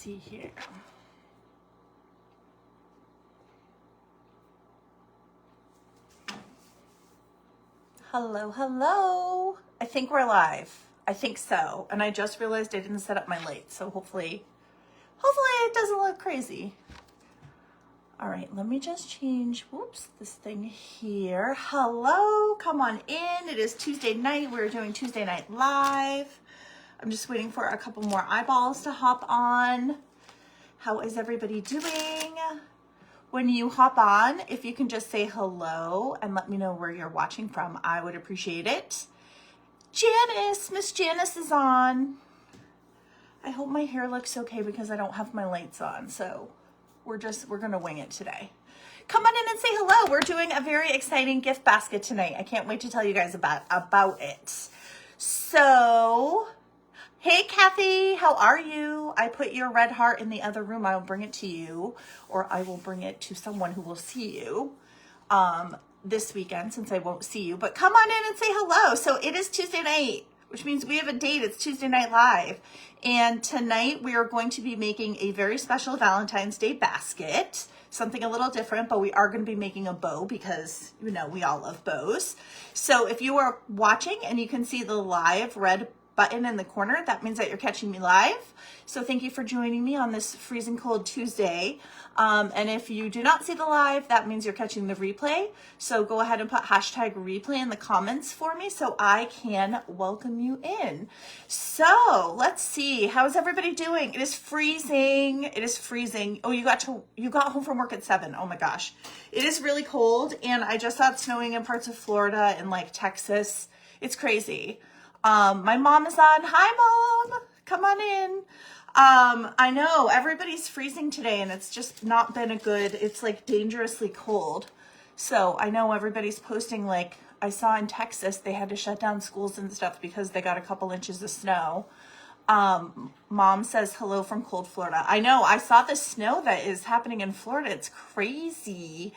see here. Hello, hello. I think we're live. I think so. And I just realized I didn't set up my lights, so hopefully it doesn't look crazy. All right, let me just change, whoops, this thing here. Hello, come on in. It is Tuesday night. We're doing Tuesday Night Live. I'm just waiting for a couple more eyeballs to hop on. How is everybody doing? When you hop on, if you can just say hello and let me know where you're watching from, I would appreciate it. Janice, Miss Janice is on. I hope my hair looks okay because I don't have my lights on, so we're gonna wing it today. Come on in and say hello. We're doing a very exciting gift basket tonight. I can't wait to tell you guys about it. So, hey Kathy, how are you? I put your red heart in the other room. I will bring it to you, or I will bring it to someone who will see you this weekend since I won't see you. But come on in and say hello. So it is Tuesday night, which means we have a date. It's Tuesday Night Live. And tonight we are going to be making a very special Valentine's Day basket, something a little different, but we are going to be making a bow because, you know, we all love bows. So if you are watching and you can see the live red button in the corner, that means that you're catching me live. So thank you for joining me on this freezing cold Tuesday. And if you do not see the live, that means you're catching the replay. So go ahead and put hashtag replay in the comments for me so I can welcome you in. So let's see, how's everybody doing? It is freezing. It is freezing. Oh, you got home from work at 7. Oh my gosh. It is really cold, and I just saw it snowing in parts of Florida and like Texas. It's crazy. My mom is on. Hi, Mom. Come on in. I know everybody's freezing today, and it's just not been it's like dangerously cold. So I know everybody's posting, like I saw in Texas, they had to shut down schools and stuff because they got a couple inches of snow. Mom says hello from cold Florida. I know, I saw the snow that is happening in Florida. It's crazy.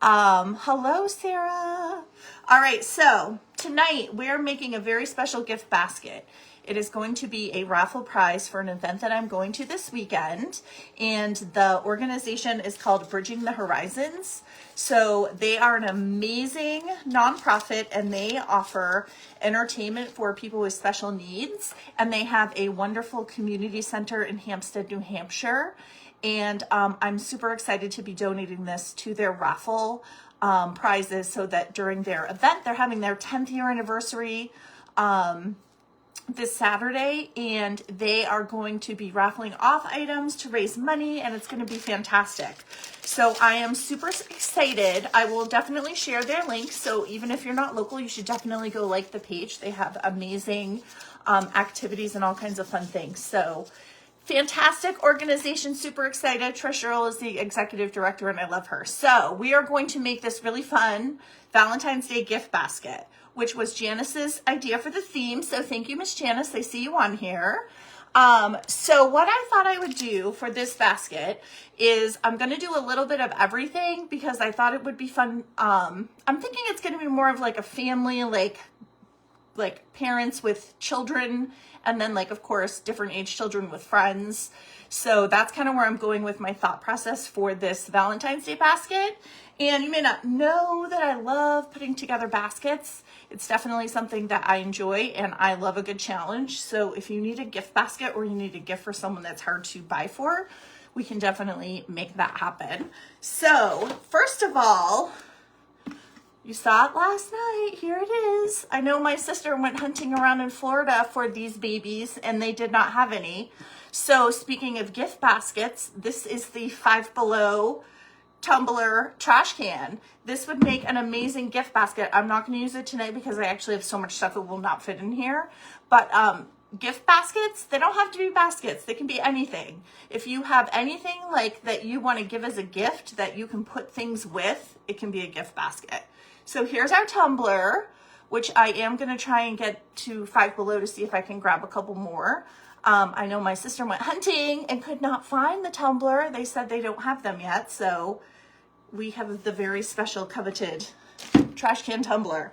Hello, Sarah. All right, so tonight we're making a very special gift basket. It is going to be a raffle prize for an event that I'm going to this weekend, and the organization is called Bridging the Horizons. So they are an amazing nonprofit, and they offer entertainment for people with special needs, and they have a wonderful community center in Hampstead, New Hampshire. And I'm super excited to be donating this to their raffle prizes so that during their event, they're having their 10th year anniversary this Saturday, and they are going to be raffling off items to raise money, and it's going to be fantastic. So I am super excited. I will definitely share their link. So even if you're not local, you should definitely go like the page. They have amazing activities and all kinds of fun things. So fantastic organization, super excited. Trish Earl is the executive director, and I love her. So we are going to make this really fun Valentine's Day gift basket, which was Janice's idea for the theme. So thank you, Miss Janice. I see you on here. So what I thought I would do for this basket is I'm going to do a little bit of everything because I thought it would be fun. I'm thinking it's going to be more of like a family, like parents with children, and then like, of course, different age children with friends. So that's kind of where I'm going with my thought process for this Valentine's Day basket. And you may not know that I love putting together baskets. It's definitely something that I enjoy, and I love a good challenge. So if you need a gift basket or you need a gift for someone that's hard to buy for, we can definitely make that happen. So first of all, you saw it last night. Here it is. I know my sister went hunting around in Florida for these babies, and they did not have any. So speaking of gift baskets, this is the Five Below tumbler trash can. This would make an amazing gift basket. I'm not going to use it tonight because I actually have so much stuff that will not fit in here. But gift baskets, they don't have to be baskets. They can be anything. If you have anything like that you want to give as a gift that you can put things with, it can be a gift basket. So here's our tumbler, which I am going to try and get to Five Below to see if I can grab a couple more. I know my sister went hunting and could not find the tumbler. They said they don't have them yet. So we have the very special coveted trash can tumbler.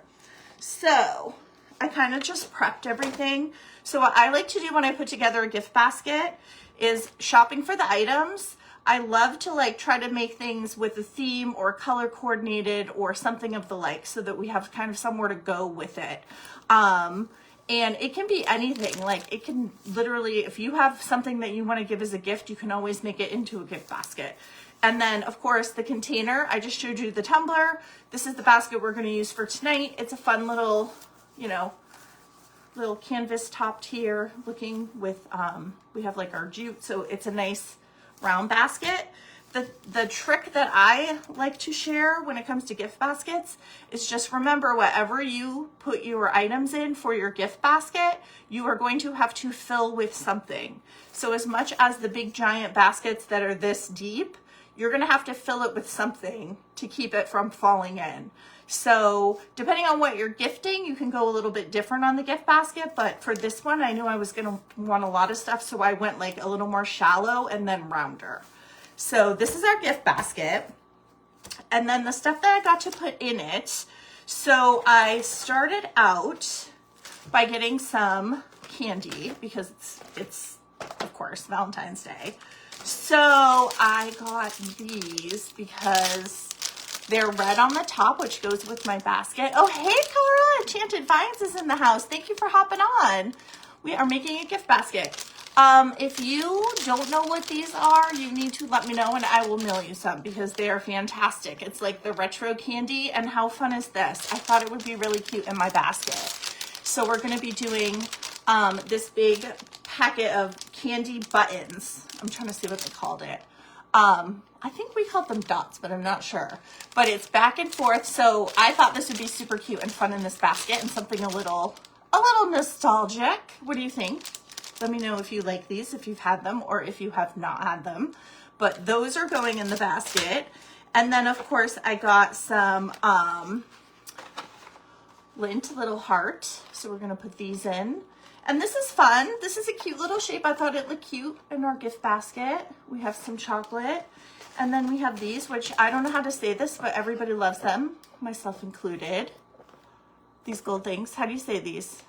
So I kind of just prepped everything. So what I like to do when I put together a gift basket is shopping for the items. I love to like try to make things with a theme or color coordinated or something of the like, so that we have kind of somewhere to go with it. And it can be anything. Like it can literally, if you have something that you want to give as a gift, you can always make it into a gift basket. And then of course the container, I just showed you the tumbler. This is the basket we're going to use for tonight. It's a fun little, you know, little canvas topped here looking with, we have like our jute. So it's a nice round basket. The trick that I like to share when it comes to gift baskets is just remember, whatever you put your items in for your gift basket, you are going to have to fill with something. So as much as the big giant baskets that are this deep, you're going to have to fill it with something to keep it from falling in. So depending on what you're gifting, you can go a little bit different on the gift basket. But for this one, I knew I was going to want a lot of stuff. So I went like a little more shallow and then rounder. So this is our gift basket. And then the stuff that I got to put in it. So I started out by getting some candy because it's of course Valentine's Day. So I got these because they're red on the top, which goes with my basket. Oh, hey, Cara, Enchanted Vines is in the house. Thank you for hopping on. We are making a gift basket. If you don't know what these are, you need to let me know and I will mail you some because they are fantastic. It's like the retro candy, and how fun is this? I thought it would be really cute in my basket. So we're going to be doing this big packet of candy buttons. I'm trying to see what they called it. I think we called them dots, but I'm not sure. But it's back and forth. So I thought this would be super cute and fun in this basket, and something a little nostalgic. What do you think? Let me know if you like these, if you've had them, or if you have not had them. But those are going in the basket. And then of course I got some lint little heart. So we're gonna put these in. And this is fun. This is a cute little shape. I thought it looked cute in our gift basket. We have some chocolate. And then we have these, which I don't know how to say this, but everybody loves them, myself included. These gold things. How do you say these?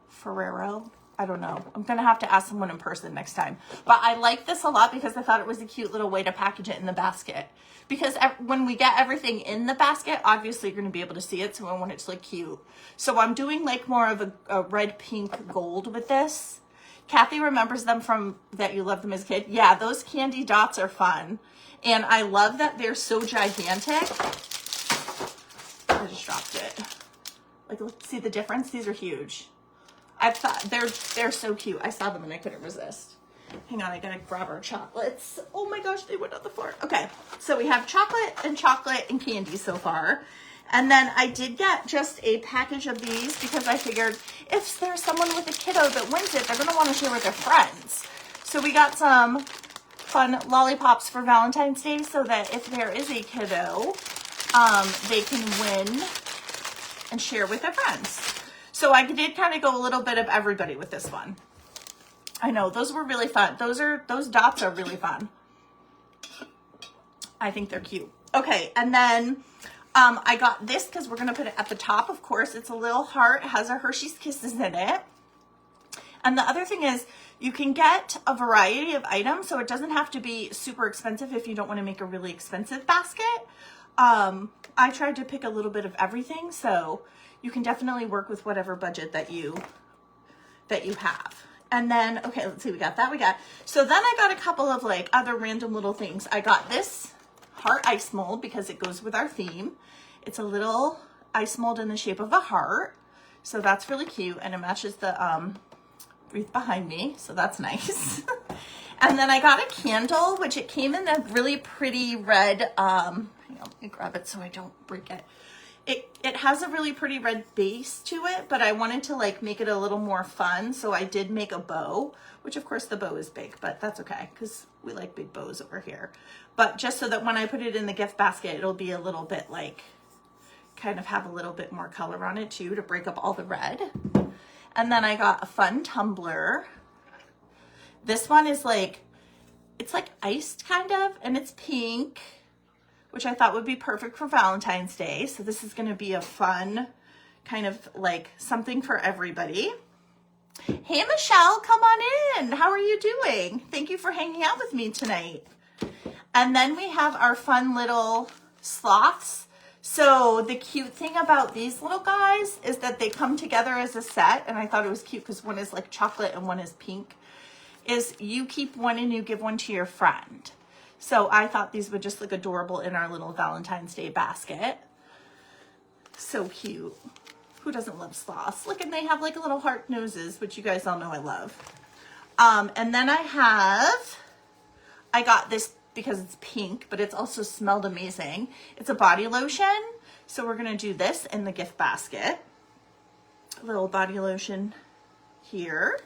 Ferrero? I don't know. I'm going to have to ask someone in person next time. But I like this a lot because I thought it was a cute little way to package it in the basket. Because when we get everything in the basket, obviously you're going to be able to see it. So I want it to look cute. So I'm doing like more of a red, pink, gold with this. Kathy remembers them from that you loved them as a kid. Yeah, those candy dots are fun. And I love that they're so gigantic. I just dropped it. Like, see the difference? These are huge. I thought they're so cute. I saw them and I couldn't resist. Hang on, I gotta grab our chocolates. Oh my gosh, they went on the floor. Okay, so we have chocolate and candy so far. And then I did get just a package of these because I figured if there's someone with a kiddo that wins it, they're gonna wanna share with their friends. So we got some fun lollipops for Valentine's Day so that if there is a kiddo, they can win and share with their friends. So I did kind of go a little bit of everybody with this one. I know, those were really fun. Those dots are really fun. I think they're cute. Okay, and then I got this because we're going to put it at the top, of course. It's a little heart. It has our Hershey's Kisses in it. And the other thing is you can get a variety of items, so it doesn't have to be super expensive if you don't want to make a really expensive basket. I tried to pick a little bit of everything, so you can definitely work with whatever budget that you have. And then, okay, let's see, we got that. So then I got a couple of like other random little things. I got this heart ice mold because it goes with our theme. It's a little ice mold in the shape of a heart. So that's really cute, and it matches the wreath behind me. So that's nice. And then I got a candle, which it came in a really pretty red, hang on, let me grab it so I don't break it. It has a really pretty red base to it, but I wanted to like make it a little more fun. So I did make a bow, which of course the bow is big, but that's okay because we like big bows over here. But just so that when I put it in the gift basket, it'll be a little bit like, kind of have a little bit more color on it too to break up all the red. And then I got a fun tumbler. This one is like, it's like iced kind of, and it's pink, which I thought would be perfect for Valentine's Day. So this is going to be a fun kind of like something for everybody. Hey, Michelle, come on in. How are you doing? Thank you for hanging out with me tonight. And then we have our fun little sloths. So the cute thing about these little guys is that they come together as a set. And I thought it was cute because one is like chocolate and one is pink. Is you keep one and you give one to your friend. So I thought these would just look adorable in our little Valentine's Day basket. So cute. Who doesn't love sloths? Look, and they have like a little heart noses, which you guys all know I love. And then I got this because it's pink, but it's also smelled amazing. It's a body lotion. So we're gonna do this in the gift basket. A little body lotion here.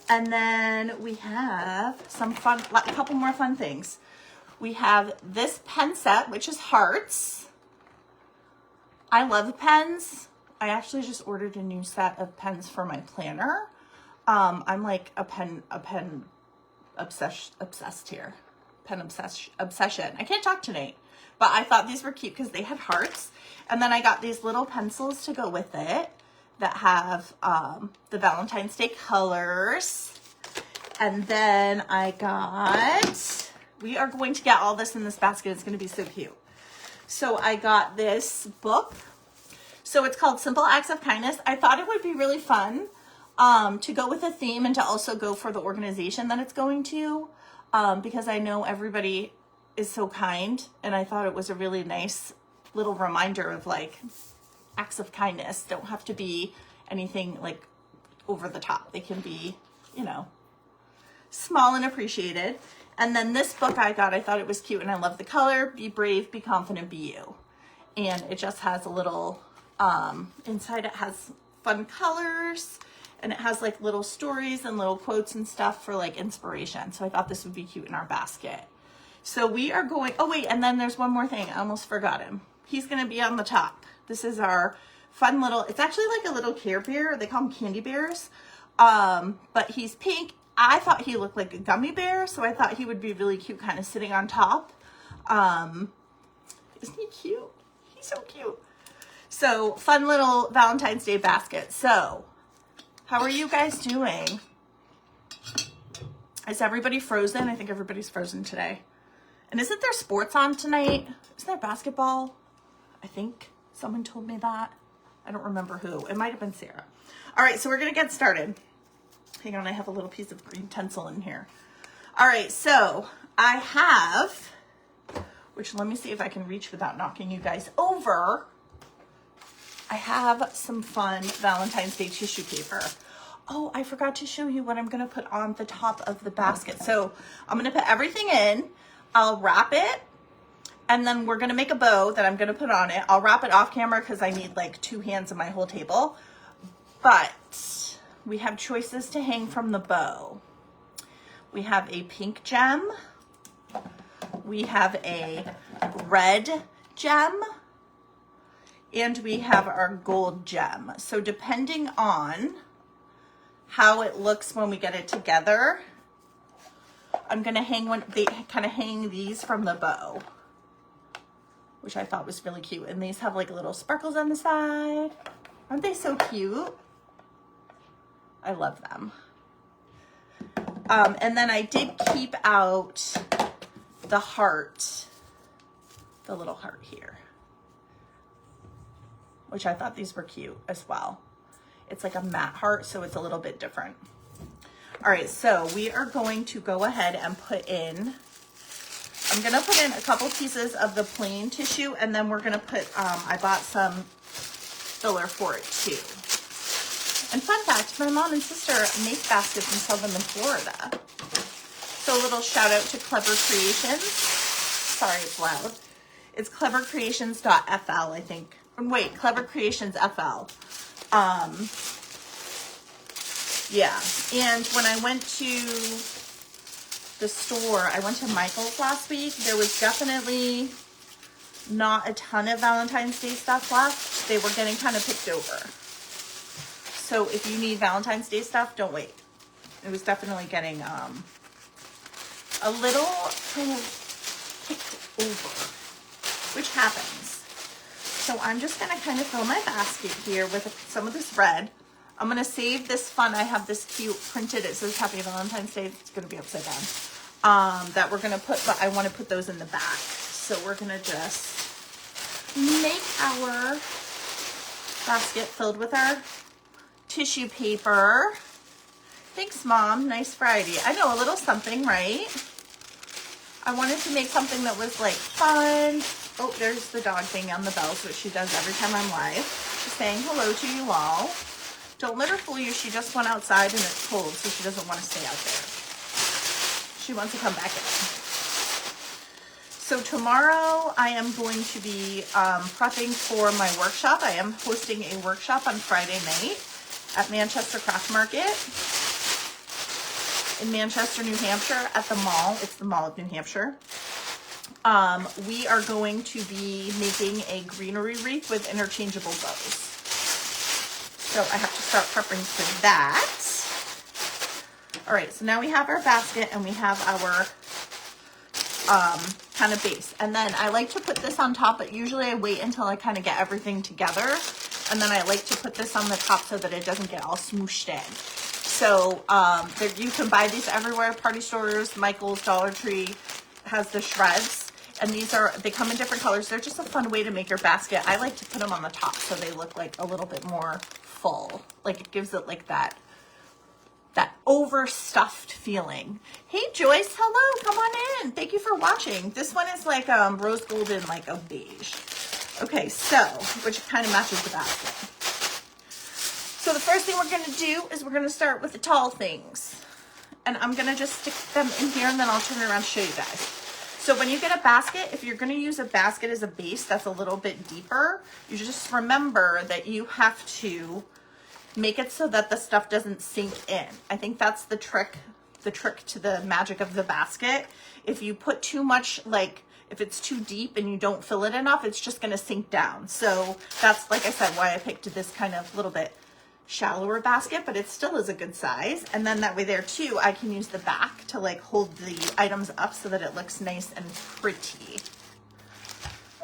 And then we have some fun, a couple more fun things. We have this pen set, which is hearts. I love pens. I actually just ordered a new set of pens for my planner. I'm like a pen obsessed here. Pen obsession. I can't talk tonight, but I thought these were cute because they had hearts. And then I got these little pencils to go with it that have the Valentine's Day colors. And then we are going to get all this in this basket. It's going to be so cute. So I got this book. So it's called Simple Acts of Kindness. I thought it would be really fun to go with a theme and to also go for the organization that it's going to, because I know everybody is so kind. And I thought it was a really nice little reminder of like acts of kindness don't have to be anything like over the top. They can be, you know, small and appreciated. And then this book I thought it was cute and I love the color. Be brave, be confident, be you. And it just has a little, inside it has fun colors and it has like little stories and little quotes and stuff for like inspiration. So I thought this would be cute in our basket. So we are going, oh wait, and then there's one more thing. I almost forgot him. He's going to be on the top. This is our fun little, it's actually like a little Care Bear. They call them candy bears. But he's pink. I thought he looked like a gummy bear, so I thought he would be really cute kind of sitting on top. Isn't he cute? He's so cute. So fun little Valentine's Day basket. So how are you guys doing? Is everybody frozen? I think everybody's frozen today. And isn't there sports on tonight? Isn't there basketball? I think someone told me that. I don't remember who. It might have been Sarah. All right, so we're going to get started. Hang on, I have a little piece of green tinsel in here. All right, so I have, which let me see if I can reach without knocking you guys over. I have some fun Valentine's Day tissue paper. Oh, I forgot to show you what I'm going to put on the top of the basket. So I'm going to put everything in. I'll wrap it. And then we're going to make a bow that I'm going to put on it. I'll wrap it off camera because I need like 2 hands on my whole table. But we have choices to hang from the bow. We have a pink gem. We have a red gem. And we have our gold gem. So depending on how it looks when we get it together, I'm going to hang one. They kind of hang these from the bow, which I thought was really cute. And these have like little sparkles on the side. Aren't they so cute? I love them. And then I did keep out the heart, the little heart here, which I thought these were cute as well. It's like a matte heart, so it's a little bit different. All right, so we are going to go ahead and put in, I'm gonna put in a couple pieces of the plain tissue, and then we're gonna put, I bought some filler for it too. And fun fact, my mom and sister make baskets and sell them in Florida. So a little shout out to Clever Creations. Sorry, it's loud. It's clevercreations.fl, I think. Wait, Clever Creations FL. Yeah, and when I went to the store, I went to Michael's last week. There was definitely not a ton of Valentine's Day stuff left. They were getting kind of picked over. So if you need Valentine's Day stuff, don't wait. It was definitely getting a little kind of picked over, which happens. So I'm just going to kind of fill my basket here with some of this red. I'm gonna save this fun. I have this cute printed, it says Happy Valentine's Day. It's gonna be upside down. That we're gonna put, but I wanna put those in the back. So we're gonna just make our basket filled with our tissue paper. Thanks, Mom. Nice variety. I know, a little something, right? I wanted to make something that was like fun. Oh, there's the dog thing on the bells, which she does every time I'm live. She's saying hello to you all. Don't let her fool you. She just went outside and it's cold, so she doesn't want to stay out there. She wants to come back in. So tomorrow I am going to be prepping for my workshop. I am hosting a workshop on Friday night at Manchester Craft Market in Manchester, New Hampshire at the mall. It's the Mall of New Hampshire. We are going to be making a greenery wreath with interchangeable bows. So I have to start prepping for that. All right, so now we have our basket and we have our kind of base. And then I like to put this on top, but usually I wait until I kind of get everything together. And then I like to put this on the top so that it doesn't get all smooshed in. So you can buy these everywhere, party stores, Michael's, Dollar Tree has the shreds. And they come in different colors. They're just a fun way to make your basket. I like to put them on the top so they look like a little bit more full. Like it gives it like that overstuffed feeling. Hey Joyce, hello, come on in. Thank you for watching. This one is like rose gold and like a beige. Okay, so, which kind of matches the basket. So the first thing we're gonna do is we're gonna start with the tall things. And I'm gonna just stick them in here and then I'll turn it around to show you guys. So when you get a basket, if you're gonna use a basket as a base that's a little bit deeper, you just remember that you have to make it so that the stuff doesn't sink in. I think that's the trick to the magic of the basket. If you put too much, like if it's too deep and you don't fill it enough, it's just gonna sink down. So that's, like I said, why I picked this kind of little bit shallower basket, but it still is a good size. And then that way there too, I can use the back to like hold the items up so that it looks nice and pretty.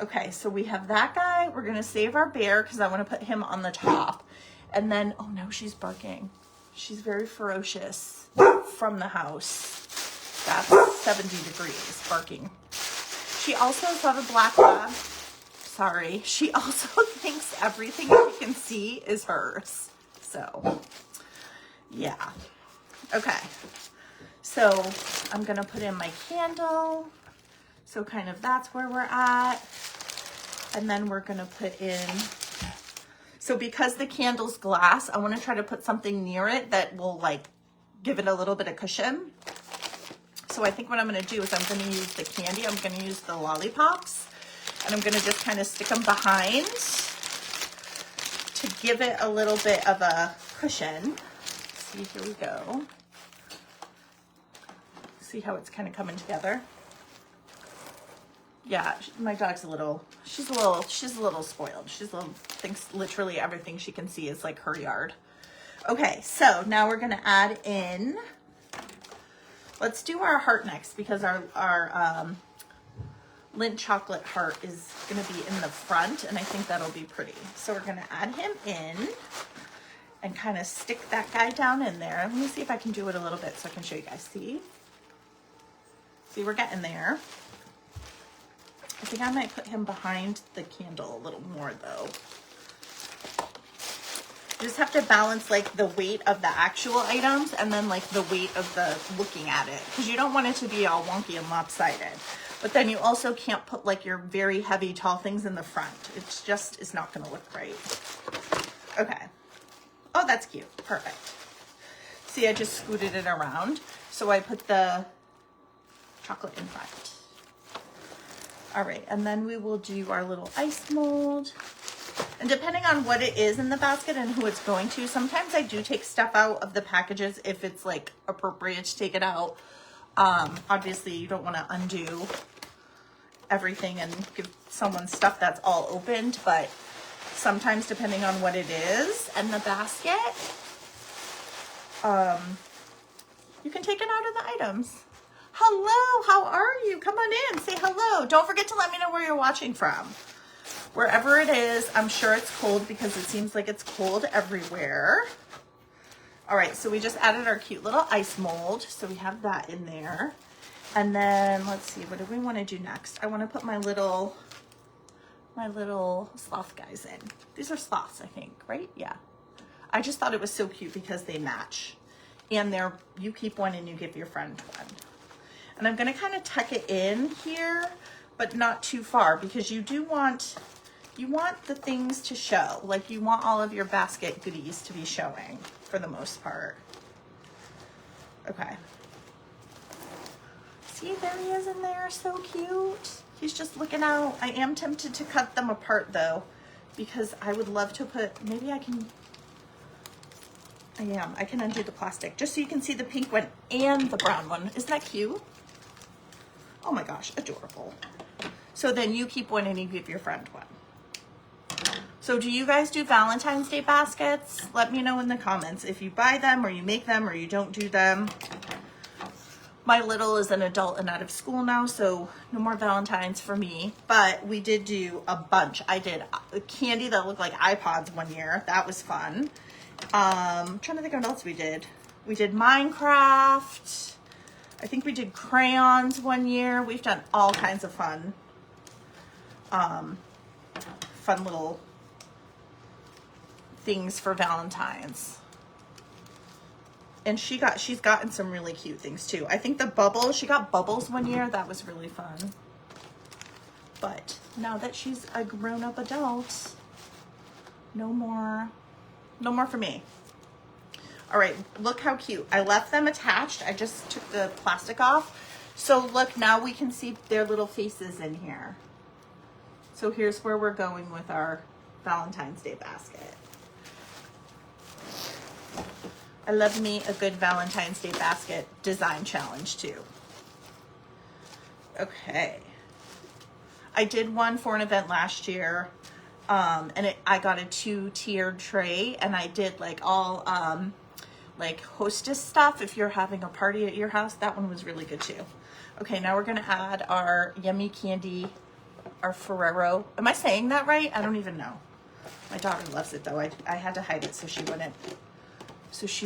Okay, so we have that guy. We're gonna save our bear because I wanna put him on the top. And then, oh no, she's barking. She's very ferocious from the house. That's 70 degrees barking. She also saw the black lab. Sorry. She also thinks everything she can see is hers. So, yeah. Okay. So I'm going to put in my candle. So kind of that's where we're at. And then we're going to put in, so because the candle's glass, I want to try to put something near it that will like give it a little bit of cushion. So I think what I'm going to do is I'm going to use the candy. I'm going to use the lollipops and I'm going to just kind of stick them behind to give it a little bit of a cushion. See, here we go. See how it's kind of coming together? Yeah, my dog's she's a little spoiled. Thinks literally everything she can see is like her yard. Okay, so now we're gonna add in, let's do our heart next because our Lindt chocolate heart is gonna be in the front and I think that'll be pretty. So we're gonna add him in and kind of stick that guy down in there. Let me see if I can do it a little bit so I can show you guys. See, we're getting there. I think I might put him behind the candle a little more though. You just have to balance like the weight of the actual items and then like the weight of the looking at it, because you don't want it to be all wonky and lopsided. But then you also can't put like your very heavy tall things in the front. It's just, it's not gonna look right. Okay. Oh, that's cute. Perfect. See, I just scooted it around. So I put the chocolate in front. All right, and then we will do our little ice mold. And depending on what it is in the basket and who it's going to, sometimes I do take stuff out of the packages if it's like appropriate to take it out. Obviously you don't want to undo everything and give someone stuff that's all opened, but sometimes depending on what it is and the basket, you can take it out of the items. Hello, how are you? Come on in, say hello. Don't forget to let me know where you're watching from. Wherever it is, I'm sure it's cold because it seems like it's cold everywhere. All right, so we just added our cute little ice mold. So we have that in there. And then let's see, what do we want to do next? I want to put my little sloth guys in. These are sloths, I think, right? Yeah. I just thought it was so cute because they match. And they're, you keep one and you give your friend one. And I'm going to kind of tuck it in here, but not too far, because you want the things to show. Like, you want all of your basket goodies to be showing for the most part. Okay. See, there he is in there, so cute. He's just looking out. I am tempted to cut them apart though, because I would love to put, maybe I can undo the plastic just so you can see the pink one and the brown one. Isn't that cute? Oh my gosh, adorable. So then you keep one and you give your friend one. So do you guys do Valentine's Day baskets? Let me know in the comments if you buy them or you make them or you don't do them. My little is an adult and out of school now, so no more Valentines for me. But we did do a bunch. I did candy that looked like iPods one year. That was fun. I'm trying to think what else we did. We did Minecraft. I think we did crayons one year. We've done all kinds of fun little things for Valentine's. And she's gotten some really cute things too. I think the bubbles, she got bubbles one year. That was really fun. But now that she's a grown-up adult, no more for me. All right, look how cute. I left them attached. I just took the plastic off. So look, now we can see their little faces in here. So here's where we're going with our Valentine's Day basket. I love me a good Valentine's Day basket design challenge too. Okay. I did one for an event last year, and I got a 2-tiered tray, and I did like all like hostess stuff. If you're having a party at your house, that one was really good too. Okay, now we're gonna add our yummy candy, our Ferrero. Am I saying that right? I don't even know. My daughter loves it though. I had to hide it so she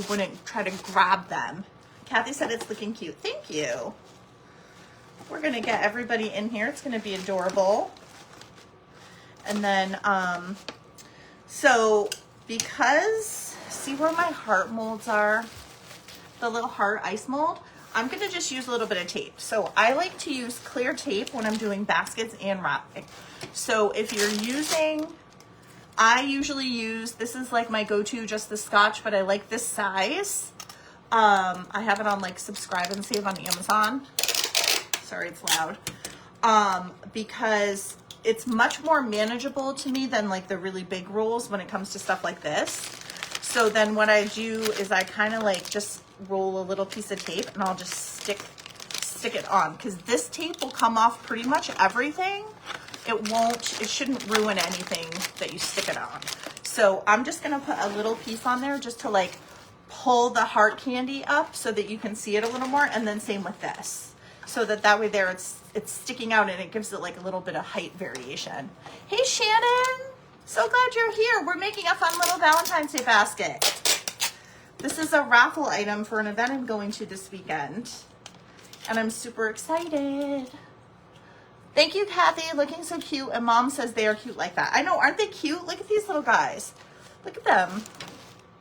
wouldn't try to grab them. Kathy said it's looking cute. Thank you. We're gonna get everybody in here. It's gonna be adorable. And then, so because, see where my heart molds are? The little heart ice mold? I'm gonna just use a little bit of tape. So I like to use clear tape when I'm doing baskets and wrapping. So if you're using, I usually use, this is like my go-to, just the Scotch, but I like this size. I have it on like subscribe and save on Amazon. Sorry, it's loud. Because it's much more manageable to me than like the really big rolls when it comes to stuff like this. So then what I do is I kind of like just roll a little piece of tape and I'll just stick it on, because this tape will come off pretty much everything. It shouldn't ruin anything that you stick it on. So I'm just gonna put a little piece on there just to like pull the heart candy up so that you can see it a little more, and then same with this. So that way there it's sticking out and it gives it like a little bit of height variation. Hey Shannon, so glad you're here. We're making a fun little Valentine's Day basket. This is a raffle item for an event I'm going to this weekend, and I'm super excited. Thank you, Kathy. Looking so cute. And Mom says they are cute like that. I know, aren't they cute? Look at these little guys. Look at them.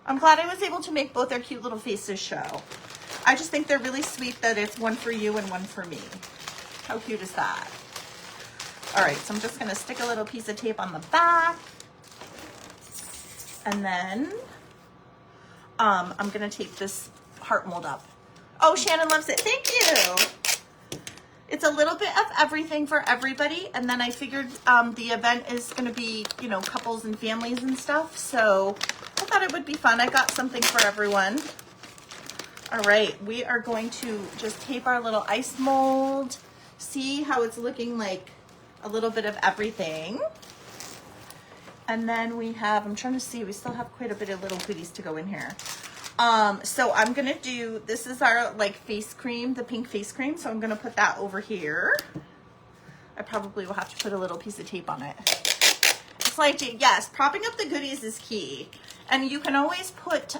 I'm glad I was able to make both their cute little faces show. I just think they're really sweet that it's one for you and one for me. How cute is that? All right, so I'm just gonna stick a little piece of tape on the back. And then I'm gonna tape this heart mold up. Oh, Shannon loves it. Thank you. It's a little bit of everything for everybody. And then I figured the event is gonna be, you know, couples and families and stuff. So I thought it would be fun. I got something for everyone. All right, we are going to just tape our little ice mold. See how it's looking like a little bit of everything. And then we have, I'm trying to see, we still have quite a bit of little goodies to go in here. So I'm gonna do, this is our like face cream, the pink face cream. So I'm gonna put that over here. I probably will have to put a little piece of tape on it. It's like, yes, propping up the goodies is key. And you can always put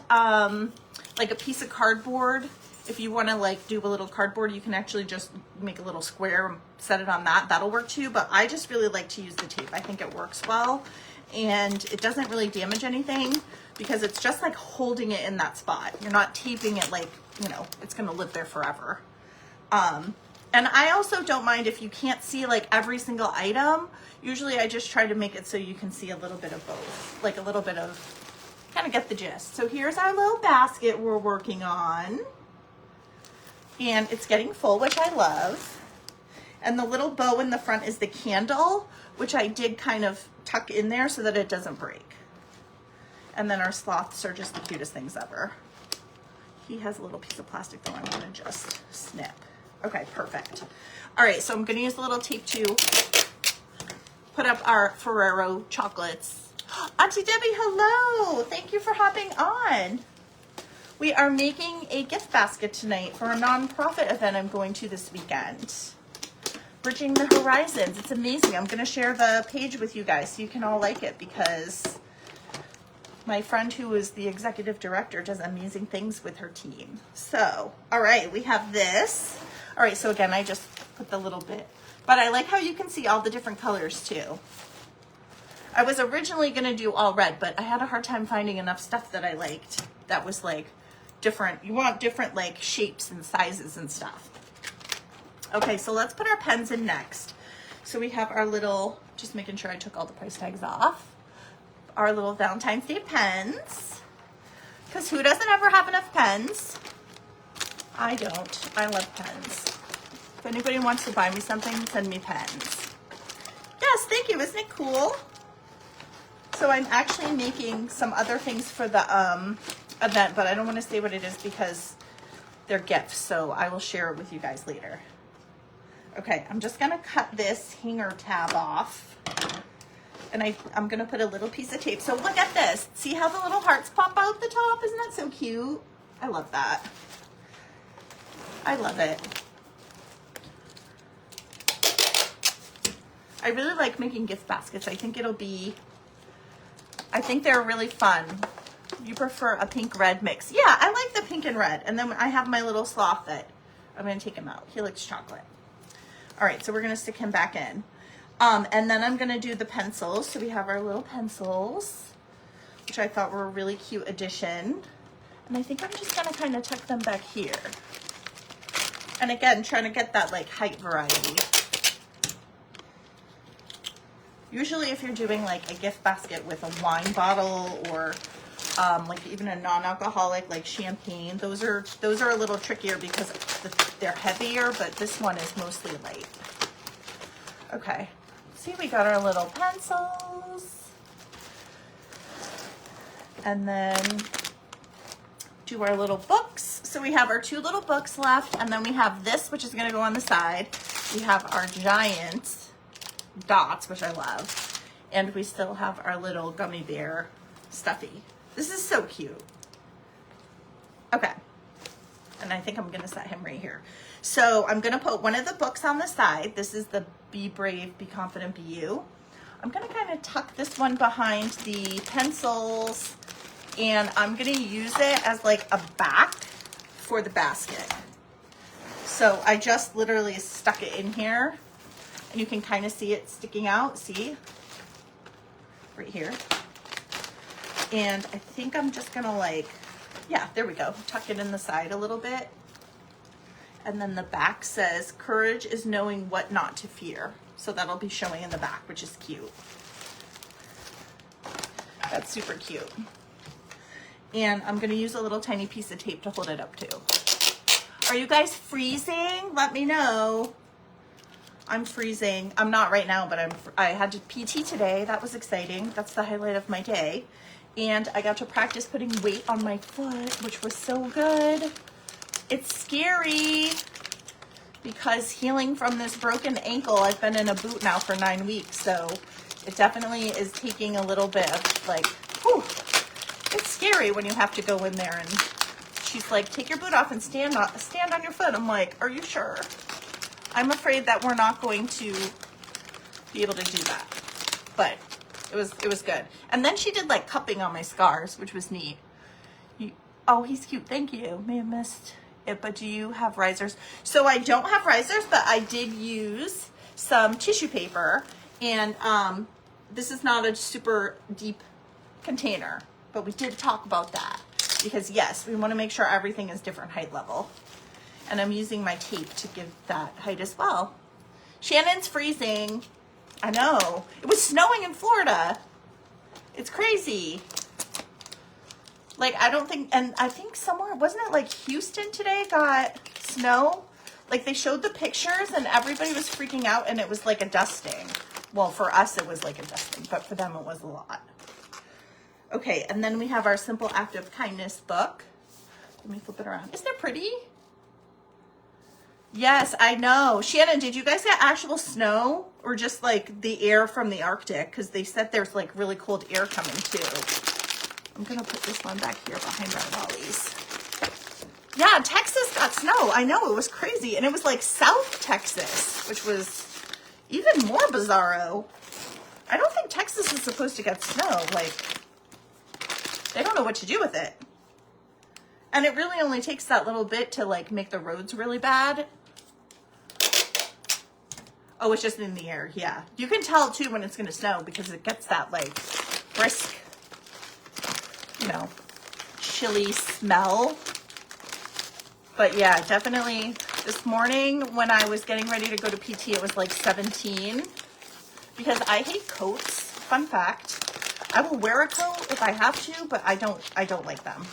like a piece of cardboard. If you want to like do a little cardboard, you can actually just make a little square and set it on that. That'll work too, but I just really like to use the tape. I think it works well and it doesn't really damage anything because it's just like holding it in that spot. You're not taping it like, you know, it's going to live there forever. And I also don't mind if you can't see like every single item. Usually I just try to make it so you can see a little bit of both, like a little bit of, kind of get the gist. So here's our little basket we're working on. And it's getting full, which I love. And the little bow in the front is the candle, which I did kind of tuck in there so that it doesn't break. And then our sloths are just the cutest things ever. He has a little piece of plastic though I'm gonna just snip. Okay, perfect. All right, so I'm gonna use a little tape to put up our Ferrero chocolates. Auntie Debbie, hello. Thank you for hopping on. We are making a gift basket tonight for a nonprofit event I'm going to this weekend. Bridging the Horizons. It's amazing. I'm going to share the page with you guys so you can all like it because my friend who is the executive director does amazing things with her team. So, all right, we have this. All right, so again, I just put the little bit, but I like how you can see all the different colors too. I was originally going to do all red, but I had a hard time finding enough stuff that I liked that was like different. You want different like shapes and sizes and stuff. Okay, so let's put our pens in next. So we have our little, just making sure I took all the price tags off, our little Valentine's Day pens. Because who doesn't ever have enough pens? I don't. I love pens. If anybody wants to buy me something, send me pens. Yes, thank you. Isn't it cool? So I'm actually making some other things for the event, but I don't want to say what it is because they're gifts. So I will share it with you guys later. Okay, I'm just going to cut this hanger tab off. And I'm going to put a little piece of tape. So look at this. See how the little hearts pop out the top? Isn't that so cute? I love that. I love it. I really like making gift baskets. I think they're really fun. You prefer a pink-red mix. Yeah, I like the pink and red. And then I have my little sloth that I'm going to take him out. He likes chocolate. All right, so we're going to stick him back in. And then I'm going to do the pencils. So we have our little pencils, which I thought were a really cute addition. And I think I'm just going to kind of tuck them back here. And again, trying to get that like height variety. Usually if you're doing like a gift basket with a wine bottle or like even a non-alcoholic like champagne, those are a little trickier because they're heavier, but this one is mostly light. Okay, see, we got our little pencils. And then do our little books. So we have our 2 little books left, and then we have this, which is going to go on the side. We have our giant dots, which I love, and we still have our little gummy bear stuffy. This is so cute. Okay, and I think I'm going to set him right here. So I'm going to put one of the books on the side. This is the Be Brave, Be Confident, Be You. I'm going to kind of tuck this one behind the pencils, and I'm going to use it as like a back for the basket. So I just literally stuck it in here, and you can kind of see it sticking out. See? Right here. And I think I'm just going to like, yeah, there we go. Tuck it in the side a little bit. And then the back says, courage is knowing what not to fear. So that'll be showing in the back, which is cute. That's super cute. And I'm going to use a little tiny piece of tape to hold it up too. Are you guys freezing? Let me know. I'm freezing. I'm not right now, but I had to PT today. That was exciting. That's the highlight of my day. And I got to practice putting weight on my foot, which was so good. It's scary because healing from this broken ankle, I've been in a boot now for 9 weeks. So it definitely is taking a little bit of like, whew, it's scary when you have to go in there and she's like, take your boot off and stand on your foot. I'm like, are you sure? I'm afraid that we're not going to be able to do that, but it was good. And then she did like cupping on my scars, which was neat. Oh, he's cute. Thank you. May have missed it, but do you have risers? So I don't have risers, but I did use some tissue paper, and this is not a super deep container, but we did talk about that because yes, we want to make sure everything is different height level. And I'm using my tape to give that height as well. Shannon's freezing. I know. It was snowing in Florida. It's crazy. Like, I don't think, and I think somewhere, wasn't it like Houston today got snow? Like, they showed the pictures and everybody was freaking out and it was like a dusting. Well, for us, it was like a dusting, but for them, it was a lot. Okay, and then we have our Simple Act of Kindness book. Let me flip it around. Isn't it pretty? Yes, I know. Shannon, did you guys get actual snow or just like the air from the Arctic? Because they said there's like really cold air coming too. I'm going to put this one back here behind our lollies. Yeah, Texas got snow. I know, it was crazy. And it was like South Texas, which was even more bizarro. I don't think Texas is supposed to get snow. Like, they don't know what to do with it. And it really only takes that little bit to like make the roads really bad. Oh, it's just in the air. Yeah. You can tell too when it's going to snow because it gets that like brisk, you know, chilly smell. But yeah, definitely this morning when I was getting ready to go to PT, it was like 17 because I hate coats. Fun fact. I will wear a coat if I have to, but I don't like them.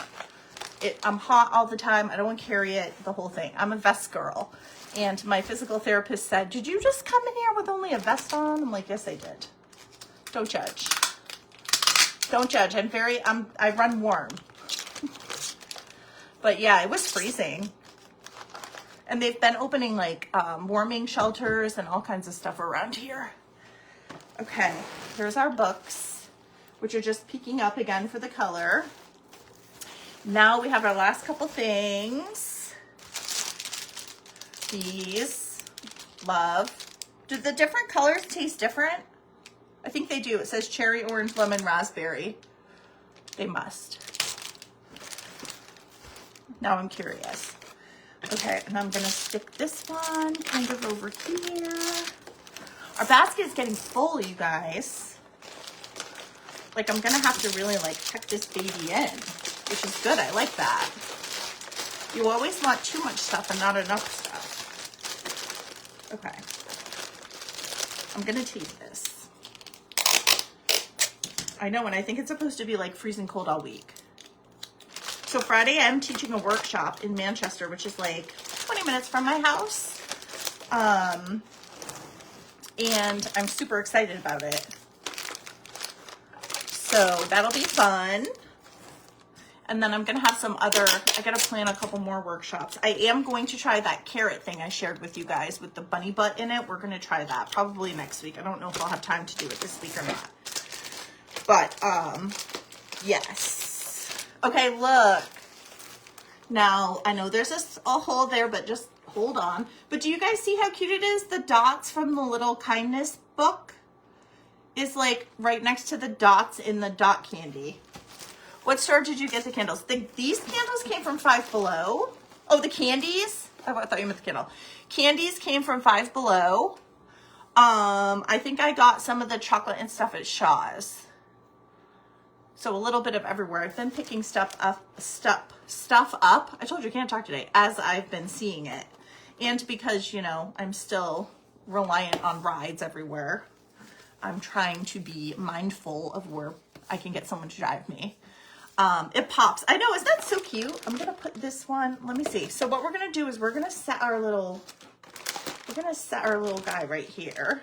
I'm hot all the time. I don't want to carry it, the whole thing. I'm a vest girl. And my physical therapist said, did you just come in here with only a vest on? I'm like, yes, I did. Don't judge. Don't judge. I run warm. But yeah, it was freezing. And they've been opening like warming shelters and all kinds of stuff around here. Okay, here's our books, which are just peeking up again for the color. Now we have our last couple things. These, love. Do the different colors taste different? I think they do. It says cherry, orange, lemon, raspberry. They must. Now I'm curious. Okay, and I'm gonna stick this one kind of over here. Our basket is getting full, you guys. Like, I'm gonna have to really like tuck this baby in, which is good. I like that. You always want too much stuff and not enough stuff. Okay. I'm gonna tape this. I know, and I think it's supposed to be like freezing cold all week. So Friday I'm teaching a workshop in Manchester, which is like 20 minutes from my house. And I'm super excited about it. So that'll be fun. And then I'm going to have some other, I got to plan a couple more workshops. I am going to try that carrot thing I shared with you guys with the bunny butt in it. We're going to try that probably next week. I don't know if I'll have time to do it this week or not. But, yes. Okay, look. Now, I know there's a hole there, but just hold on. But do you guys see how cute it is? The dots from the little kindness book is like right next to the dots in the dot candy. What store did you get the candles? These candles came from Five Below. Oh, the candies? Oh, I thought you meant the candle. Candies came from Five Below. I think I got some of the chocolate and stuff at Shaw's. So a little bit of everywhere. I've been picking stuff up. I told you I can't talk today, as I've been seeing it. And because, you know, I'm still reliant on rides everywhere, I'm trying to be mindful of where I can get someone to drive me. It pops. I know, isn't that so cute? I'm going to put this one, let me see. So what we're going to do is we're going to set our little guy right here.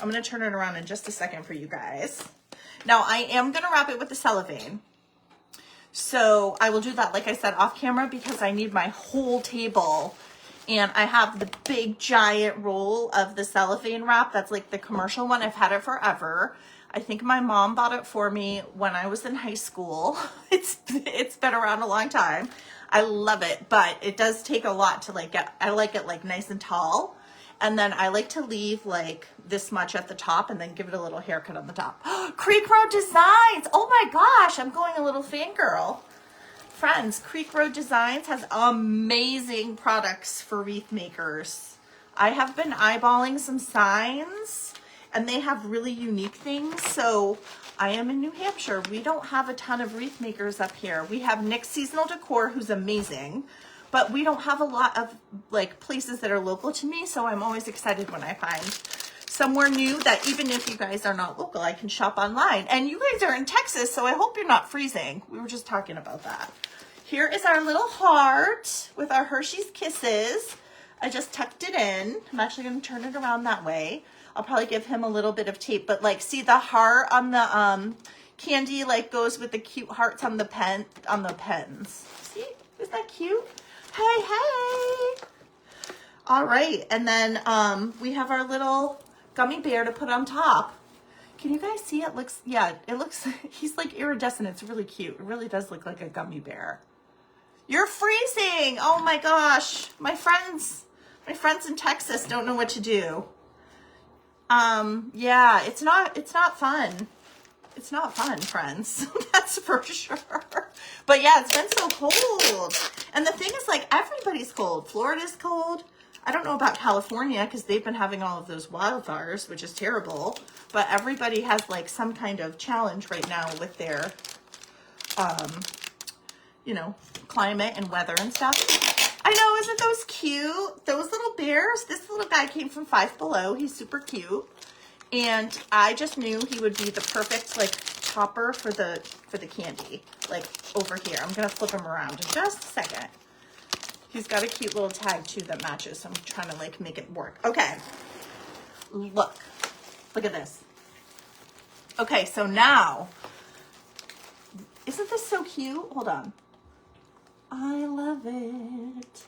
I'm going to turn it around in just a second for you guys. Now I am going to wrap it with the cellophane. So I will do that, like I said, off camera because I need my whole table. And I have the big giant roll of the cellophane wrap. That's like the commercial one. I've had it forever. I think my mom bought it for me when I was in high school. It's been around a long time. I love it, but it does take a lot to like get, I like it like nice and tall. And then I like to leave like this much at the top and then give it a little haircut on the top. Creek Road Designs. Oh my gosh, I'm going a little fangirl. friends, Creek Road Designs has amazing products for wreath makers. I have been eyeballing some signs and they have really unique things. So I am in New Hampshire. We don't have a ton of wreath makers up here. We have Nick's Seasonal Decor, who's amazing, but we don't have a lot of like places that are local to me. So I'm always excited when I find somewhere new that even if you guys are not local, I can shop online. And you guys are in Texas, so I hope you're not freezing. We were just talking about that. Here is our little heart with our Hershey's Kisses. I just tucked it in. I'm actually going to turn it around that way. I'll probably give him a little bit of tape, but like, see the heart on the candy like goes with the cute hearts on the pens. See, isn't that cute? Hey, hey. All right, and then we have our little gummy bear to put on top. Can you guys see it? Looks, yeah, it looks, he's like iridescent. It's really cute. It really does look like a gummy bear. You're freezing. Oh my gosh. My friends in Texas don't know what to do. Yeah, it's not fun. It's not fun, friends. That's for sure. But yeah, it's been so cold. And the thing is, like, everybody's cold. Florida's cold. I don't know about California because they've been having all of those wildfires, which is terrible. But everybody has like some kind of challenge right now with their, you know, climate and weather and stuff. I know, isn't those cute? Those little bears. This little guy came from Five Below. He's super cute. And I just knew he would be the perfect like topper for the candy. Like over here. I'm going to flip him around in just a second. He's got a cute little tag too that matches. So I'm trying to like make it work. Okay. Look at this. Okay, so now, isn't this so cute? Hold on. I love it.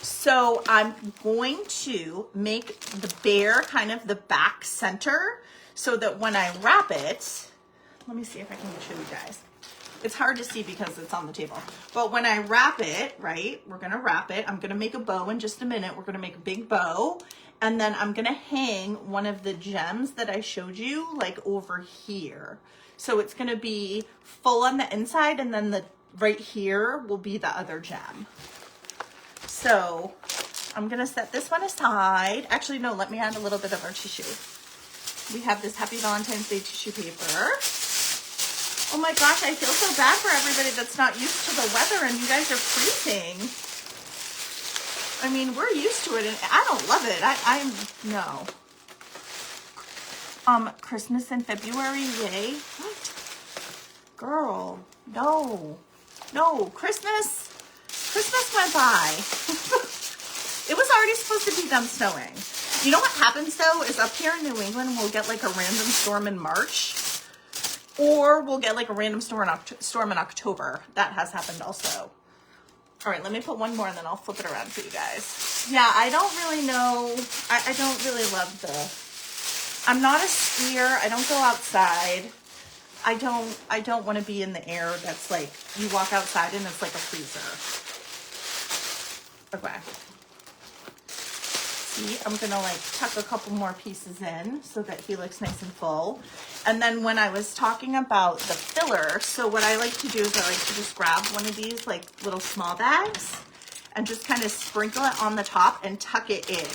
So I'm going to make the bear kind of the back center so that when I wrap it, let me see if I can show you guys. It's hard to see because it's on the table. But when I wrap it, right, we're going to wrap it. I'm going to make a bow in just a minute. We're going to make a big bow. And then I'm going to hang one of the gems that I showed you like over here. So it's going to be full on the inside and then the right here will be the other gem. So I'm going to set this one aside. Actually, no, let me add a little bit of our tissue. We have this Happy Valentine's Day tissue paper. Oh my gosh, I feel so bad for everybody that's not used to the weather and you guys are freezing. I mean, we're used to it and I don't love it. No. Christmas in February, yay. What? Girl, no. No, Christmas went by. It was already supposed to be done snowing. You know what happens though is up here in New England, we'll get like a random storm in March. Or we'll get like a random storm in October. That has happened also. All right, let me put one more and then I'll flip it around for you guys. Yeah, I don't really know. I don't really love I'm not a skier. I don't go outside. I don't want to be in the air that's like, you walk outside and it's like a freezer. Okay. See, I'm going to like tuck a couple more pieces in so that he looks nice and full. And then when I was talking about the filler, so what I like to do is I like to just grab one of these like little small bags and just kind of sprinkle it on the top and tuck it in.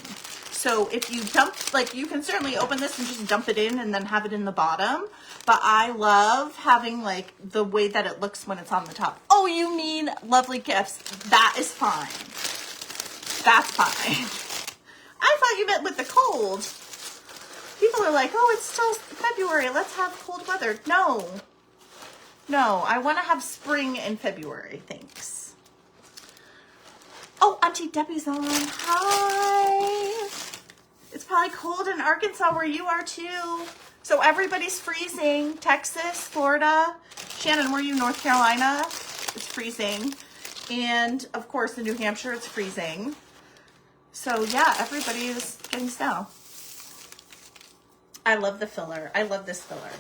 So if you dump, like you can certainly open this and just dump it in and then have it in the bottom. But I love having like the way that it looks when it's on the top. Oh, you mean lovely gifts. That is fine. That's fine. I thought you meant with the cold. People are like, oh, it's still February. Let's have cold weather. No. No, I want to have spring in February. Thanks. Oh, Auntie Debbie's on. Hi. It's probably cold in Arkansas where you are too. So everybody's freezing. Texas, Florida. Shannon, were you North Carolina? It's freezing. And of course in New Hampshire, it's freezing. So yeah, everybody is getting snow. I love the filler. I love this filler.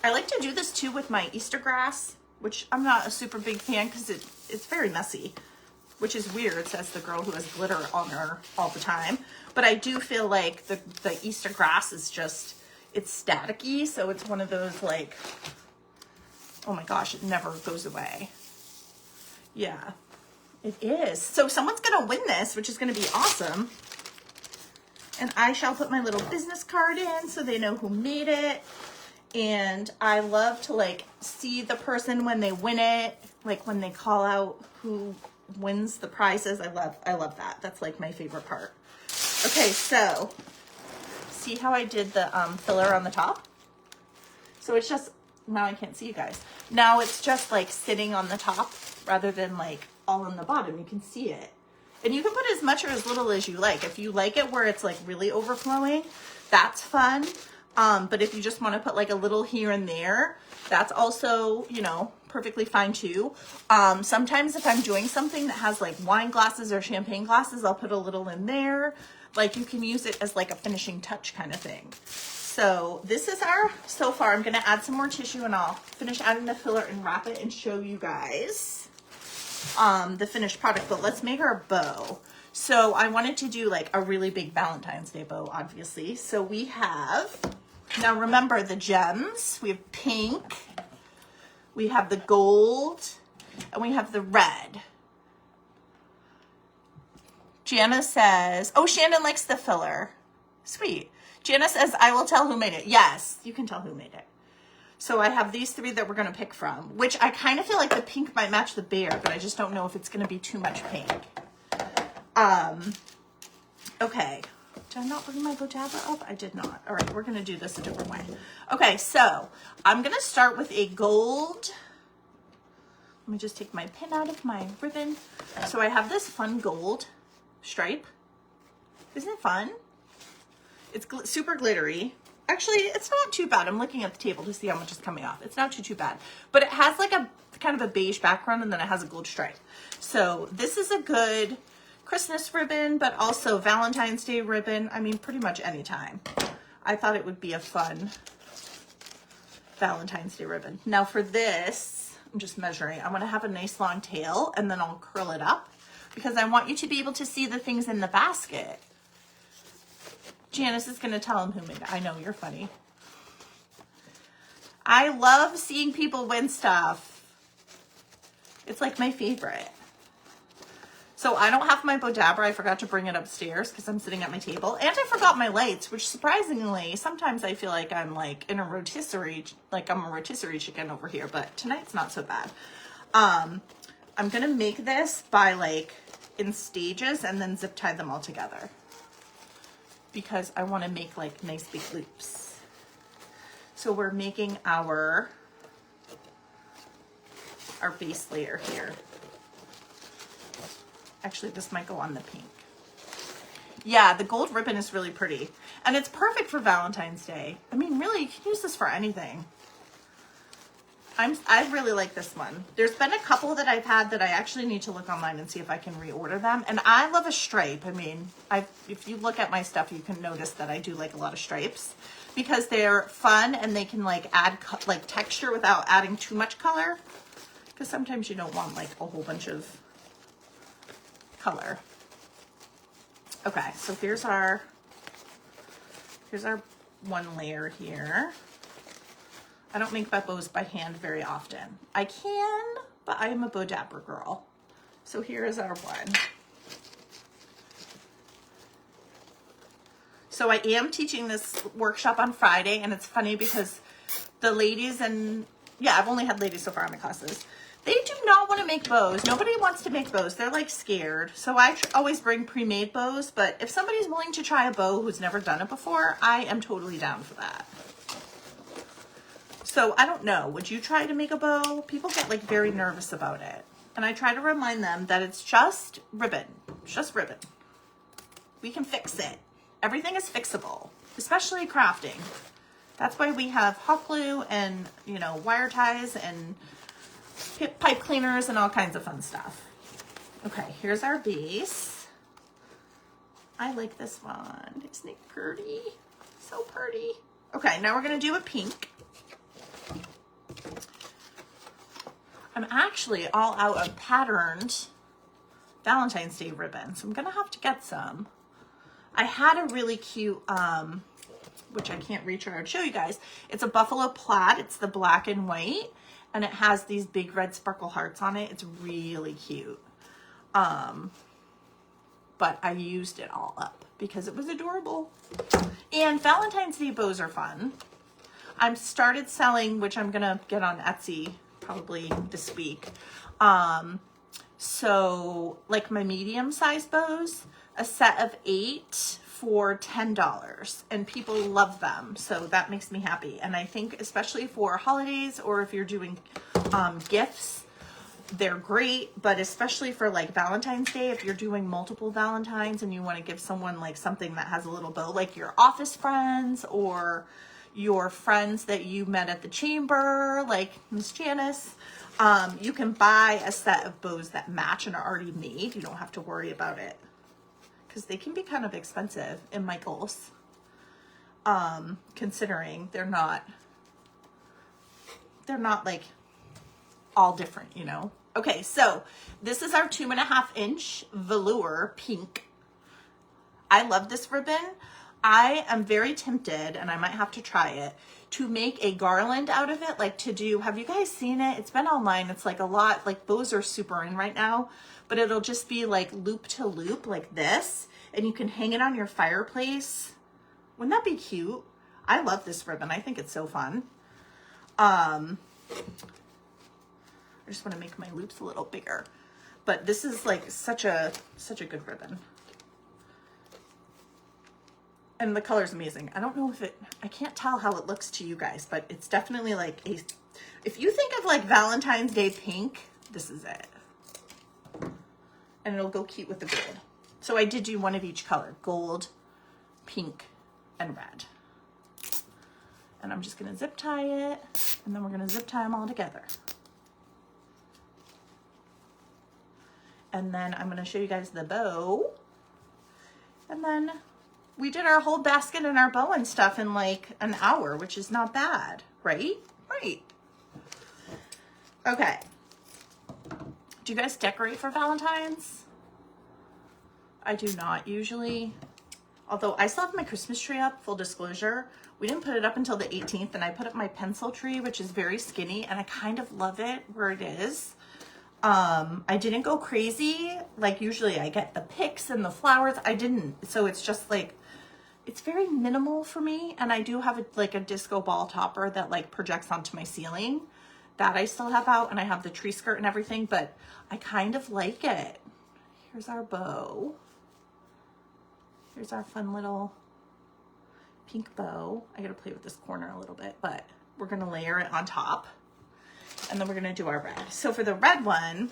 I like to do this too with my Easter grass, which I'm not a super big fan because it's very messy, which is weird, says the girl who has glitter on her all the time. But I do feel like the Easter grass is just, it's staticky. So it's one of those like, Oh my gosh, it never goes away. Yeah, it is. So someone's gonna win this, which is gonna be awesome. And I shall put my little business card in so they know who made it. And I love to like see the person when they win it, like when they call out who wins the prizes. I love that. That's like my favorite part. Okay, so see how I did the filler on the top? So it's just, now I can't see you guys. Now it's just like sitting on the top rather than like all on the bottom. You can see it. And you can put as much or as little as you like. If you like it where it's like really overflowing, that's fun. But if you just want to put like a little here and there, that's also, you know, perfectly fine too. Sometimes if I'm doing something that has like wine glasses or champagne glasses, I'll put a little in there. Like you can use it as like a finishing touch kind of thing. So this is our, so far I'm going to add some more tissue and I'll finish adding the filler and wrap it and show you guys the finished product. But let's make our bow. So I wanted to do like a really big Valentine's Day bow, obviously. So we have, now remember the gems, we have pink, we have the gold, and we have the red. Jana says, oh, Shannon likes the filler. Sweet. Jana says, I will tell who made it. Yes, you can tell who made it. So I have these three that we're going to pick from, which I kind of feel like the pink might match the bear, but I just don't know if it's going to be too much pink. Okay. Did I not bring my Botabra up? I did not. All right, we're going to do this a different way. Okay, so I'm going to start with a gold. Let me just take my pin out of my ribbon. So I have this fun gold stripe. Isn't it fun? It's super glittery. Actually, it's not too bad. I'm looking at the table to see how much is coming off. It's not too bad. But it has like a kind of a beige background and then it has a gold stripe. So this is a good Christmas ribbon, but also Valentine's Day ribbon. I mean, pretty much any time. I thought it would be a fun Valentine's Day ribbon. Now for this, I'm just measuring. I want to have a nice long tail and then I'll curl it up because I want you to be able to see the things in the basket. Janice is going to tell him who made it. I know, you're funny. I love seeing people win stuff. It's like my favorite. So I don't have my Botabra. I forgot to bring it upstairs because I'm sitting at my table. And I forgot my lights, which surprisingly, sometimes I feel like I'm like in a rotisserie, like I'm a rotisserie chicken over here, but tonight's not so bad. I'm going to make this by like in stages and then zip tie them all together, because I want to make like nice big loops. So we're making our base layer here. Actually, this might go on the pink. Yeah, the gold ribbon is really pretty. And it's perfect for Valentine's Day. I mean, really, you can use this for anything. I really like this one. There's been a couple that I've had that I actually need to look online and see if I can reorder them. And I love a stripe. I mean, if you look at my stuff, you can notice that I do like a lot of stripes because they're fun and they can like add like texture without adding too much color. Because sometimes you don't want like a whole bunch of color. Okay, so here's our one layer here. I don't make bows by hand very often. I can, but I am a Botabra girl. So here is our one. So I am teaching this workshop on Friday, and it's funny because the ladies, and yeah, I've only had ladies so far in my classes. They do not want to make bows. Nobody wants to make bows. They're like scared. So I always bring pre-made bows, but if somebody's willing to try a bow who's never done it before, I am totally down for that. So I don't know, would you try to make a bow? People get like very nervous about it. And I try to remind them that it's just ribbon. It's just ribbon. We can fix it. Everything is fixable, especially crafting. That's why we have hot glue and, you know, wire ties and pipe cleaners and all kinds of fun stuff. Okay, here's our base. I like this one. Isn't it pretty? So pretty. Okay, now we're going to do a pink. I'm actually all out of patterned Valentine's Day ribbon, so I'm going to have to get some. I had a really cute, which I can't reach or I'd show you guys. It's a buffalo plaid. It's the black and white. And it has these big red sparkle hearts on it. It's really cute. But I used it all up because it was adorable. And Valentine's Day bows are fun. I'm started selling, which I'm gonna get on Etsy probably this week. So like my medium size bows, a set of 8 for $10, and people love them. So that makes me happy. And I think especially for holidays or if you're doing gifts, they're great, but especially for like Valentine's Day, if you're doing multiple Valentines and you want to give someone like something that has a little bow, like your office friends or your friends that you met at the chamber, like Miss Janice, you can buy a set of bows that match and are already made. You don't have to worry about it because they can be kind of expensive in Michael's, considering they're not like all different, you know? Okay, so this is our 2.5 inch velour pink. I love this ribbon. I am very tempted, and I might have to try it, to make a garland out of it, like to do, have you guys seen it? It's been online. It's like a lot, like bows are super in right now, but it'll just be like loop to loop like this, and you can hang it on your fireplace. Wouldn't that be cute? I love this ribbon. I think it's so fun. I just want to make my loops a little bigger, but this is like such a good ribbon. And the color is amazing. I don't know if I can't tell how it looks to you guys, but it's definitely like if you think of like Valentine's Day pink, this is it. And it'll go cute with the gold. So I did do one of each color, gold, pink, and red. And I'm just gonna zip tie it, and then we're gonna zip tie them all together. And then I'm gonna show you guys the bow. And then we did our whole basket and our bow and stuff in like an hour, which is not bad, right? Right. Okay. Do you guys decorate for Valentine's? I do not usually. Although I still have my Christmas tree up, full disclosure. We didn't put it up until the 18th, and I put up my pencil tree, which is very skinny, and I kind of love it where it is. I didn't go crazy. Like usually I get the pics and the flowers. I didn't. So it's just like, it's very minimal for me. And I do have like a disco ball topper that like projects onto my ceiling that I still have out, and I have the tree skirt and everything, but I kind of like it. Here's our bow. Here's our fun little pink bow. I gotta play with this corner a little bit, but we're gonna layer it on top. And then we're gonna do our red. So for the red one,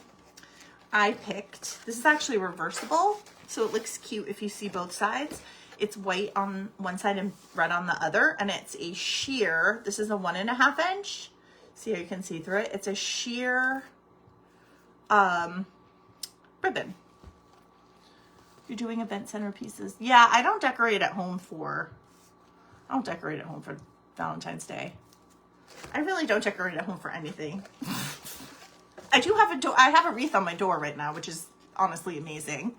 I picked, this is actually reversible, so it looks cute if you see both sides. It's white on one side and red on the other, and it's a sheer, this is a 1.5 inch. See how you can see through it? It's a sheer ribbon. You're doing event centerpieces. Yeah, I don't decorate at home for Valentine's Day. I really don't decorate at home for anything. I do have I have a wreath on my door right now, which is honestly amazing.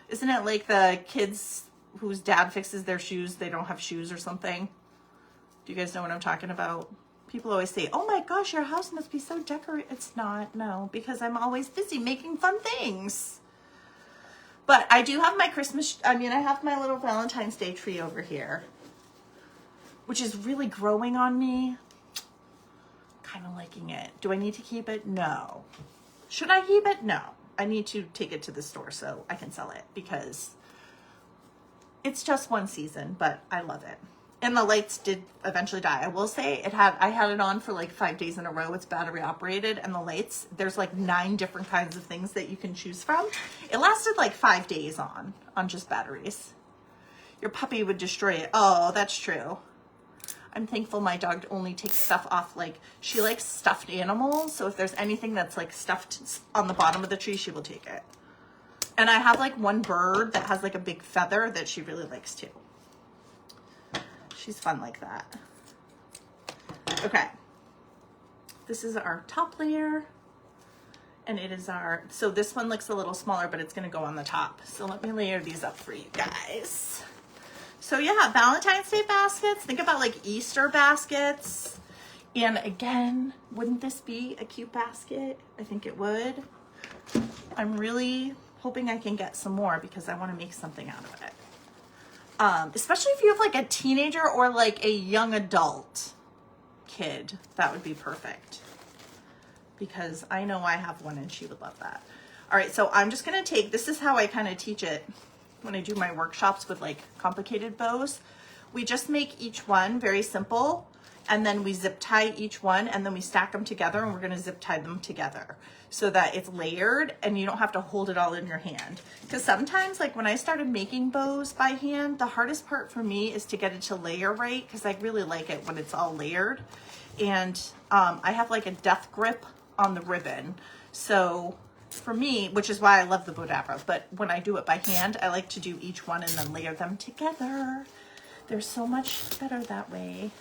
Isn't it like the kids whose dad fixes their shoes, they don't have shoes or something? Do you guys know what I'm talking about? People always say, oh my gosh, your house must be so decorated. It's not, no, because I'm always busy making fun things. But I do have my I have my little Valentine's Day tree over here, which is really growing on me. Kind of liking it. Do I need to keep it? No. Should I keep it? No. I need to take it to the store so I can sell it because it's just one season, but I love it. And the lights did eventually die. I will say I had it on for like 5 days in a row. It's battery operated, and the lights, there's like 9 different kinds of things that you can choose from. It lasted like 5 days on just batteries. Your puppy would destroy it. Oh, that's true. I'm thankful my dog only takes stuff off. Like, she likes stuffed animals. So if there's anything that's like stuffed on the bottom of the tree, she will take it. And I have like one bird that has like a big feather that she really likes too. She's fun like that. Okay. This is our top layer. And it is so this one looks a little smaller, but it's going to go on the top. So let me layer these up for you guys. So yeah, Valentine's Day baskets. Think about like Easter baskets. And again, wouldn't this be a cute basket? I think it would. I'm really hoping I can get some more because I want to make something out of it. Especially if you have like a teenager or like a young adult kid, that would be perfect. Because I know I have one and she would love that. All right, so I'm just gonna take, this is how I kind of teach it when I do my workshops with like complicated bows. We just make each one very simple, and then we zip tie each one, and then we stack them together, and we're gonna zip tie them together so that it's layered and you don't have to hold it all in your hand. Because sometimes, like when I started making bows by hand, the hardest part for me is to get it to layer right, because I really like it when it's all layered. And I have like a death grip on the ribbon. So for me, which is why I love the Bodabra, but when I do it by hand, I like to do each one and then layer them together. They're so much better that way.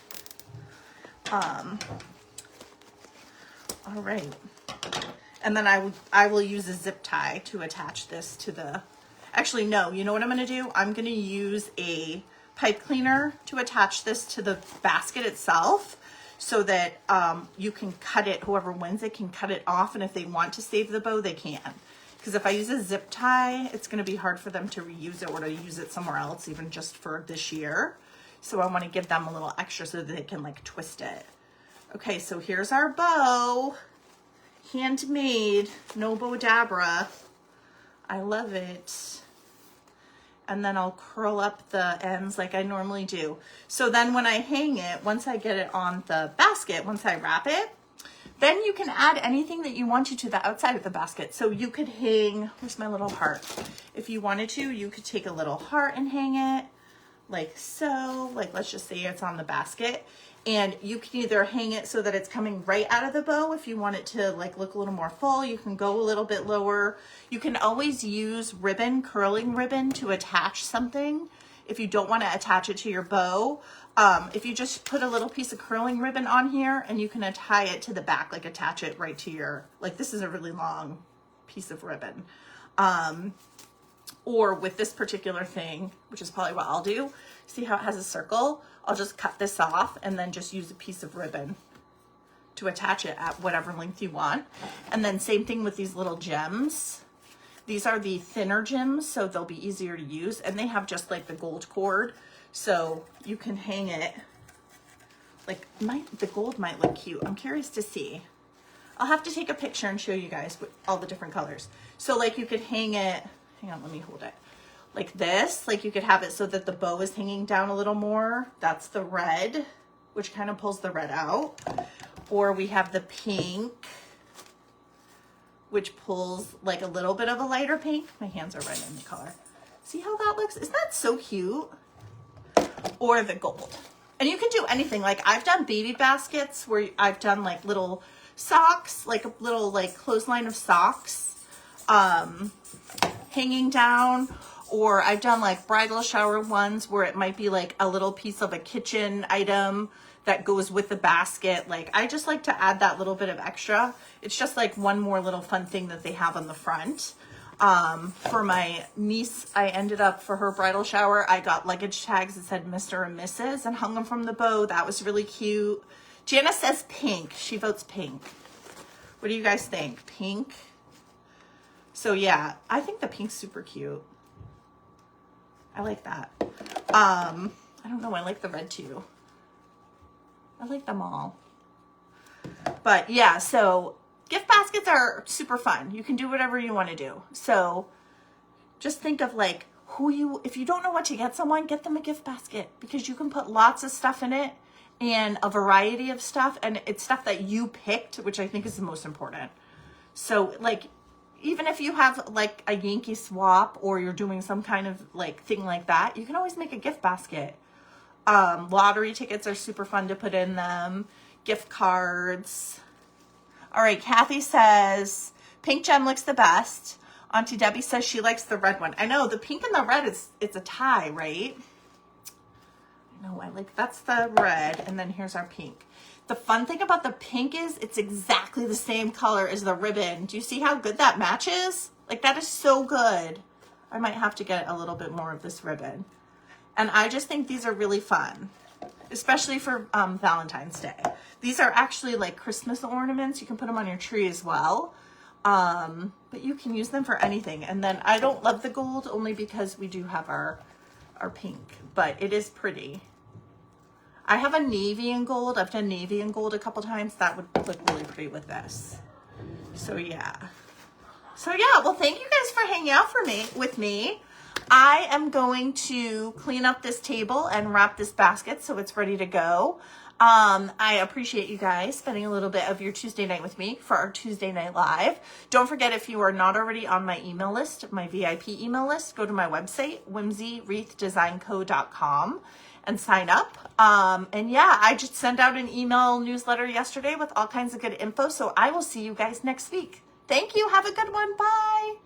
All right. And then I will use a zip tie to attach this to the, actually no, you know what I'm gonna do? I'm gonna use a pipe cleaner to attach this to the basket itself so that you can cut it, whoever wins it can cut it off, and if they want to save the bow, they can. Because if I use a zip tie, it's gonna be hard for them to reuse it or to use it somewhere else, even just for this year. So I wanna give them a little extra so that they can like twist it. Okay, so here's our bow. Handmade, no Bodabra. I love it. And then I'll curl up the ends like I normally do. So then when I hang it, once I get it on the basket, once I wrap it, then you can add anything that you want to the outside of the basket. So you could hang, where's my little heart? If you wanted to, you could take a little heart and hang it like so, like let's just say it's on the basket. And you can either hang it so that it's coming right out of the bow. If you want it to like look a little more full, you can go a little bit lower. You can always use ribbon, curling ribbon to attach something. If you don't want to attach it to your bow, if you just put a little piece of curling ribbon on here and you can tie it to the back, like attach it right to your, like this is a really long piece of ribbon. Or with this particular thing, which is probably what I'll do, see how it has a circle? I'll just cut this off and then just use a piece of ribbon to attach it at whatever length you want. And then same thing with these little gems. These are the thinner gems, so they'll be easier to use. And they have just like the gold cord. So you can hang it, like the gold might look cute. I'm curious to see. I'll have to take a picture and show you guys with all the different colors. So like you could hang it, hang on, let me hold it. Like this, like you could have it so that the bow is hanging down a little more. That's the red, which kind of pulls the red out. Or we have the pink, which pulls like a little bit of a lighter pink. My hands are right in the color. See how that looks? Isn't that so cute? Or the gold. And you can do anything. Like I've done baby baskets where I've done like little socks, like a little like clothesline of socks hanging down. Or I've done like bridal shower ones where it might be like a little piece of a kitchen item that goes with the basket. Like I just like to add that little bit of extra. It's just like one more little fun thing that they have on the front. For my niece, I ended up, for her bridal shower, I got luggage tags that said Mr. and Mrs. and hung them from the bow. That was really cute. Jana says pink. She votes pink. What do you guys think? Pink? So yeah, I think the pink's super cute. I like that. I don't know, I like the red too. I like them all. But yeah, so gift baskets are super fun. You can do whatever you want to do. So just think of like if you don't know what to get someone, get them a gift basket because you can put lots of stuff in it and a variety of stuff, and it's stuff that you picked, which I think is the most important. So like, even if you have like a Yankee swap or you're doing some kind of like thing like that, you can always make a gift basket. Lottery tickets are super fun to put in them. Gift cards. All right, Kathy says, pink gem looks the best. Auntie Debbie says she likes the red one. I know, the pink and the red, it's a tie, right? I know, that's the red, and then here's our pink. The fun thing about the pink is it's exactly the same color as the ribbon. Do you see how good that matches? Like that is so good. I might have to get a little bit more of this ribbon. And I just think these are really fun. especially for Valentine's Day. These are actually like Christmas ornaments. You can put them on your tree as well. But you can use them for anything. And then I don't love the gold only because we do have our pink, but it is pretty. I have a navy and gold. I've done navy and gold a couple times. That would look really pretty with this. So yeah. Well, thank you guys for hanging out with me. I am going to clean up this table and wrap this basket so it's ready to go. I appreciate you guys spending a little bit of your Tuesday night with me for our Tuesday Night Live. Don't forget, if you are not already on my email list, my VIP email list, go to my website, whimsywreathdesignco.com, and sign up. And yeah, I just sent out an email newsletter yesterday with all kinds of good info. So I will see you guys next week. Thank you. Have a good one. Bye.